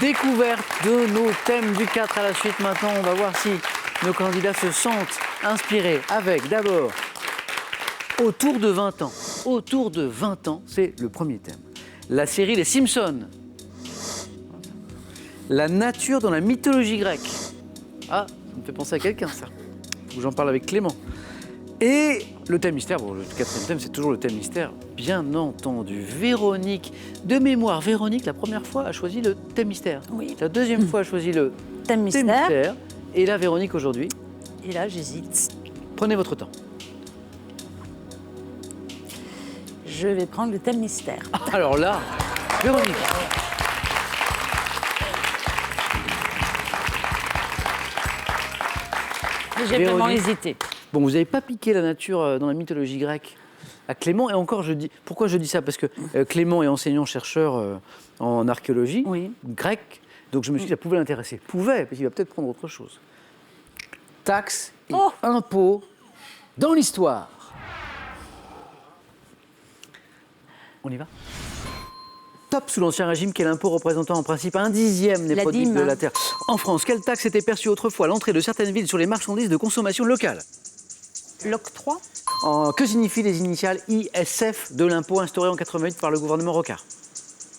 Découverte de nos thèmes du 4 à la suite. Maintenant, on va voir si nos candidats se sentent inspirés avec d'abord autour de 20 ans. Autour de 20 ans, c'est le premier thème. La série Les Simpsons. La nature dans la mythologie grecque. Ah, ça me fait penser à quelqu'un, ça. Faut que j'en parle avec Clément. Et le thème mystère, bon, le quatrième thème, c'est toujours le thème mystère, bien entendu. Véronique, de mémoire, Véronique, la première fois, a choisi le thème mystère. Oui. La deuxième fois, a choisi le Thème mystère. Et là, Véronique, aujourd'hui, Et là, j'hésite. prenez votre temps. Je vais prendre le thème mystère. Alors là, Véronique. J'ai vraiment Véronique. hésité. Bon, vous n'avez pas piqué la nature dans la mythologie grecque à Clément. Et encore, pourquoi je dis ça? Parce que Clément est enseignant-chercheur en archéologie grecque. Donc je me suis dit, ça pouvait l'intéresser. Pouvait, parce qu'il va peut-être prendre autre chose. Taxes et impôts dans l'histoire. On y va? Top sous l'Ancien Régime, quel impôt représentant en principe 1/10 des La produits dîme. de la terre? En France, quelle taxe était perçue autrefois à l'entrée de certaines villes sur les marchandises de consommation locale? L'octroi. Que signifient les initiales ISF de l'impôt instauré en 88 par le gouvernement Rocard?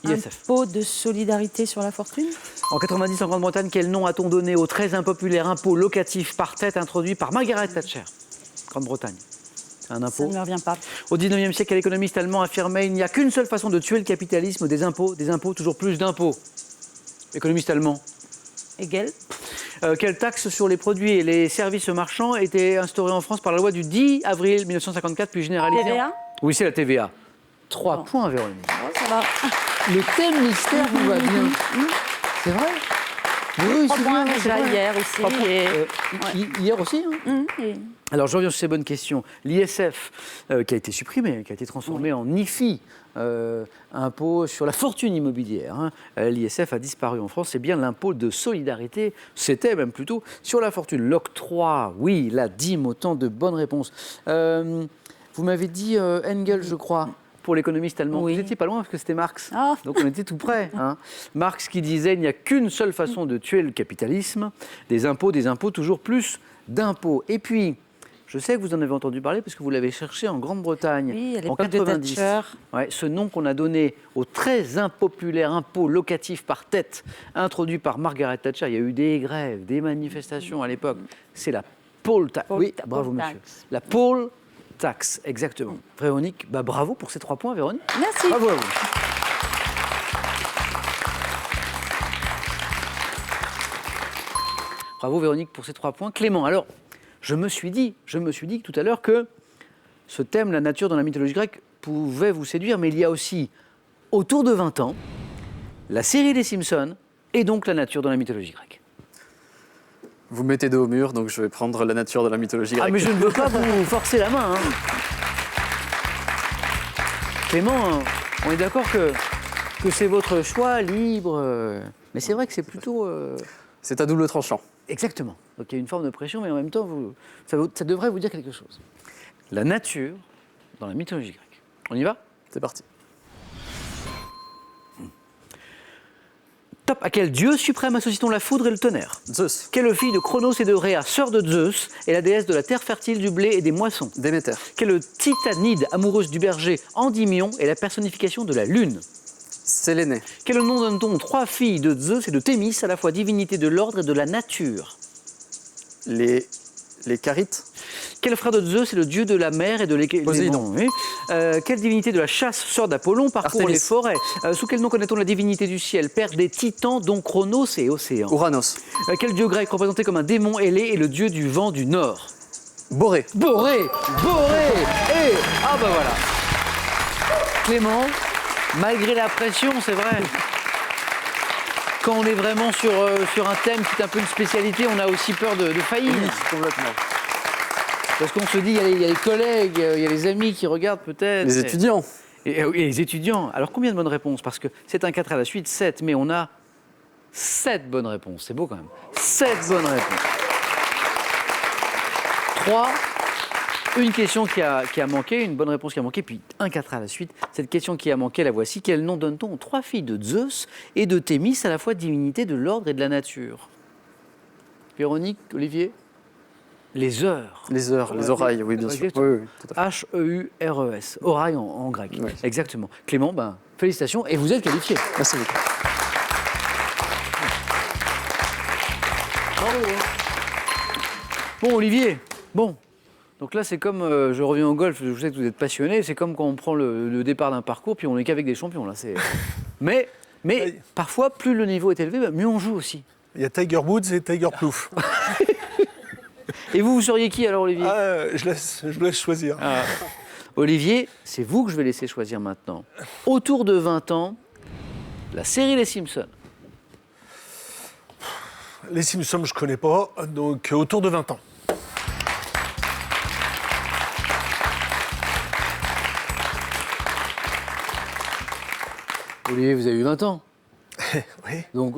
ISF. Impôt de solidarité sur la fortune. En 90, en Grande-Bretagne, quel nom a-t-on donné au très impopulaire impôt locatif par tête introduit par Margaret Thatcher? Grande-Bretagne. C'est un Ça impôt. ne me revient pas. Au 19e siècle, quel économiste allemand affirmait il n'y a qu'une seule façon de tuer le capitalisme, des impôts, toujours plus d'impôts. Économiste allemand. Hegel. Quelle taxe sur les produits et les services marchands était instaurée en France par la loi du 10 avril 1954, puis généralisée? TVA. Oui, c'est la TVA. 3 points, Véronique. Oh, ça va. Le thème mystère vous va bien. C'est vrai? Oui, 3 c'est points bien, c'est déjà vrai. hier aussi. 3 points. Et- Hier aussi, hein? et- Alors, je reviens sur ces bonnes questions. L'ISF, qui a été supprimé, qui a été transformé en IFI, impôt sur la fortune immobilière. Hein. L'ISF a disparu en France, c'est bien l'impôt de solidarité, c'était même plutôt sur la fortune. L'octroi, oui, la dîme, autant de bonnes réponses. Vous m'avez dit Engels, je crois, pour l'économiste allemand. Oui. Vous n'étiez pas loin parce que c'était Marx. Ah. Donc on était tout près. Hein. Marx qui disait il n'y a qu'une seule façon de tuer le capitalisme, des impôts, toujours plus d'impôts. Et puis, je sais que vous en avez entendu parler parce que vous l'avez cherché en Grande-Bretagne Oui, à en l'époque de 90. Thatcher. Ouais, ce nom qu'on a donné au très impopulaire impôt locatif par tête, introduit par Margaret Thatcher. Il y a eu des grèves, des manifestations à l'époque. C'est la poll tax. Oui, bravo monsieur. La poll tax, exactement. Véronique, bravo pour ces 3 points, Véronique. Merci. Bravo à vous. Bravo Véronique pour ces 3 points. Clément, alors, je me suis dit tout à l'heure que ce thème, la nature dans la mythologie grecque, pouvait vous séduire, mais il y a aussi, autour de 20 ans, la série des Simpsons et donc la nature dans la mythologie grecque. Vous mettez dos au mur, donc je vais prendre la nature de la mythologie grecque. Ah, mais je ne veux pas vous forcer la main. Hein. Clément, on est d'accord que c'est votre choix libre, mais c'est vrai que c'est plutôt... C'est à double tranchant. Exactement. Donc il y a une forme de pression, mais en même temps, ça devrait vous dire quelque chose. La nature dans la mythologie grecque. On y va? C'est parti. Top. À quel dieu suprême associe-t-on la foudre et le tonnerre? Zeus. Quelle fille de Cronos et de Rhea, sœur de Zeus, est la déesse de la terre fertile, du blé et des moissons? Déméter. Quelle titanide, amoureuse du berger Endymion, est la personnification de la lune? Séléné. Quel nom donne-t-on aux 3 filles de Zeus et de Thémis, à la fois divinité de l'ordre et de la nature? Les Carites. Quel frère de Zeus est le dieu de la mer et de l'élément? Poséidon. Oui. Quelle divinité de la chasse, sœur d'Apollon, parcourt Artémis. les forêts? Sous quel nom connaît-on la divinité du ciel, père des titans, dont Chronos et Océan? Ouranos. Quel dieu grec représenté comme un démon ailé est le dieu du vent du nord? Boré. Boré. Et ah bah voilà. Clément, malgré la pression, c'est vrai. Quand on est vraiment sur un thème qui est un peu une spécialité, on a aussi peur de faillir. Oui, complètement. Parce qu'on se dit, il y a les collègues, il y a les amis qui regardent peut-être. Les étudiants. Et les étudiants. Alors combien de bonnes réponses? Parce que c'est un 4 à la suite, 7, mais on a 7 bonnes réponses. C'est beau quand même. 7 bonnes réponses. 3 Une question qui a manqué, une bonne réponse qui a manqué, puis 1-4 à la suite. Cette question qui a manqué, la voici. Quel nom donne-t-on aux 3 filles de Zeus et de Thémis, à la fois divinité de l'ordre et de la nature? Véronique, Olivier? Les heures. Les heures, les orailles, oui, bien sûr. Exactement. Oui, tout à fait. H-E-U-R-E-S. Oraille en grec. Oui. Exactement. Clément, félicitations et vous êtes qualifié. Merci beaucoup. Bon, Olivier, donc là, c'est comme, je reviens au golf, je sais que vous êtes passionné, c'est comme quand on prend le départ d'un parcours, puis on n'est qu'avec des champions. Là, mais parfois, plus le niveau est élevé, mieux on joue aussi. Il y a Tiger Woods et Tiger Plouffe. Et vous seriez qui alors, Olivier? Je laisse choisir. Olivier, c'est vous que je vais laisser choisir maintenant. Autour de 20 ans, la série Les Simpsons. Les Simpsons, je ne connais pas, donc autour de 20 ans. Olivier, vous avez eu 20 ans. Oui, Donc,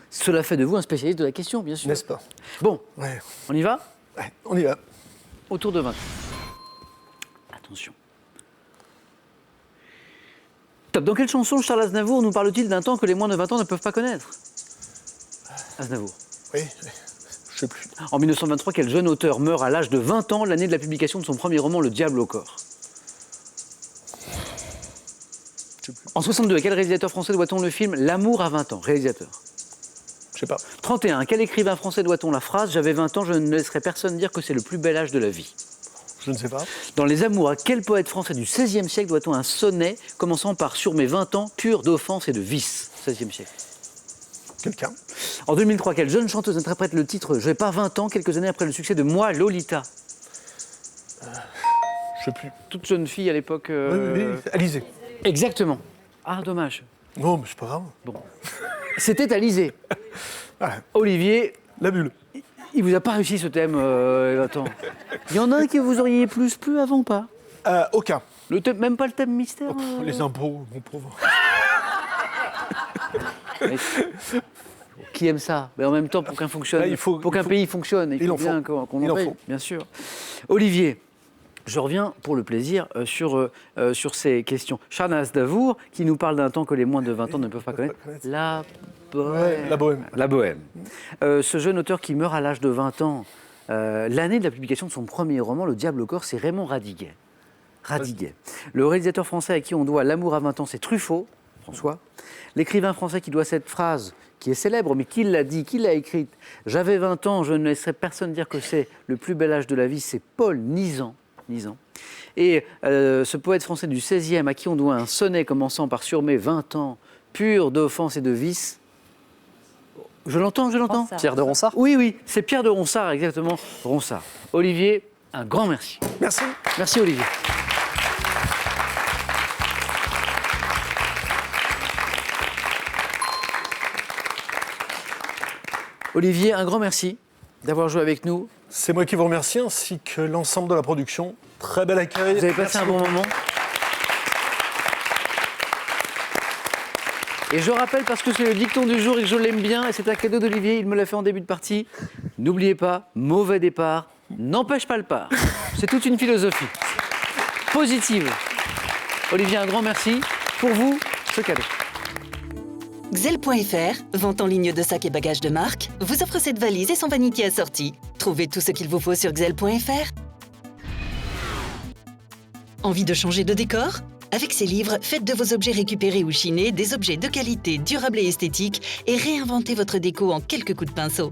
cela fait de vous un spécialiste de la question, bien sûr. n'est-ce pas? Bon, Ouais. on y va? Ouais, on y va. Autour de 20 ans. Attention. Top. Dans quelle chanson Charles Aznavour nous parle-t-il d'un temps que les moins de 20 ans ne peuvent pas connaître? Aznavour. Oui, je sais plus. En 1923, quel jeune auteur meurt à l'âge de 20 ans, l'année de la publication de son premier roman, Le Diable au corps? Je sais plus. En 62, à quel réalisateur français doit-on le film L'amour à 20 ans? Réalisateur. Je sais pas. 31, à quel écrivain français doit-on la phrase J'avais 20 ans, je ne laisserai personne dire que c'est le plus bel âge de la vie? Je ne sais pas. Dans Les Amours, à quel poète français du XVIe siècle doit-on un sonnet commençant par Sur mes 20 ans, pur d'offense et de vice? XVIe siècle. Quelqu'un. En 2003, quelle jeune chanteuse interprète le titre J'ai pas 20 ans, quelques années après le succès de Moi, Lolita? Je sais plus. Toute jeune fille à l'époque. Oui, Alizé. Exactement. Ah, dommage. Non, mais c'est pas grave. C'était Alizé. Ah, Olivier, la bulle. il vous a pas réussi ce thème. Attends. Il y en a un que vous auriez plus avant, pas? Aucun. Le thème, même pas le thème mystère. Les impôts, mon pauvre. Mais qui aime ça? Mais en même temps, pour qu'un fonctionne, pour qu'un pays fonctionne, il faut bien qu'on en paye, bien sûr. Olivier, je reviens pour le plaisir sur ces questions. Charles Aznavour, qui nous parle d'un temps que les moins de 20 ans ne peuvent pas connaître. La Bohème. Ouais, la Bohème. La Bohème. Ce jeune auteur qui meurt à l'âge de 20 ans, l'année de la publication de son premier roman, Le Diable au corps, c'est Raymond Radiguet. Le réalisateur français à qui on doit L'amour à 20 ans, c'est Truffaut, François. L'écrivain français qui doit cette phrase, qui est célèbre, mais qui l'a dit, qui l'a écrite, J'avais 20 ans, je ne laisserai personne dire que c'est le plus bel âge de la vie, c'est Paul Nizan. Et ce poète français du XVIe à qui on doit un sonnet commençant par Sur mes 20 ans, pur d'offense et de vice. Je l'entends? Ronsard. Pierre de Ronsard? Oui, c'est Pierre de Ronsard, exactement. Ronsard. Olivier, un grand merci. Merci. Merci Olivier. Olivier, un grand merci d'avoir joué avec nous. C'est moi qui vous remercie, ainsi que l'ensemble de la production. Très bel accueil. Vous avez passé un bon moment. Et je rappelle, parce que c'est le dicton du jour et que je l'aime bien, et c'est un cadeau d'Olivier, il me l'a fait en début de partie, n'oubliez pas, mauvais départ n'empêche pas le part. C'est toute une philosophie positive. Olivier, un grand merci pour vous, ce cadeau. Xel.fr, vente en ligne de sacs et bagages de marque, vous offre cette valise et son vanitier assorti. Trouvez tout ce qu'il vous faut sur Xel.fr. Envie de changer de décor? Avec ces livres, faites de vos objets récupérés ou chinés des objets de qualité, durables et esthétiques et réinventez votre déco en quelques coups de pinceau.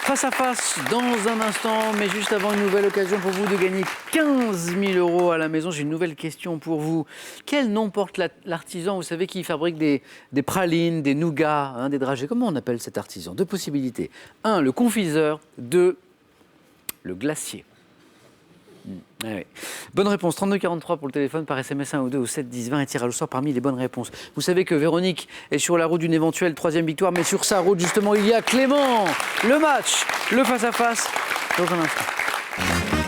Face à face, dans un instant, mais juste avant, une nouvelle occasion pour vous de gagner 15 000 € à la maison. J'ai une nouvelle question pour vous. Quel nom porte l'artisan, vous savez, qui fabrique des pralines, des nougats, des dragées? Comment on appelle cet artisan? Deux possibilités. 1, le confiseur. 2, le glacier. Ah oui. Bonne réponse, 3243 pour le téléphone, par SMS 1 ou 2 au 7 10 20 et tirage au sort parmi les bonnes réponses. Vous savez que Véronique est sur la route d'une éventuelle 3e victoire, mais sur sa route justement il y a Clément. Le match, le face-à-face, dans un instant.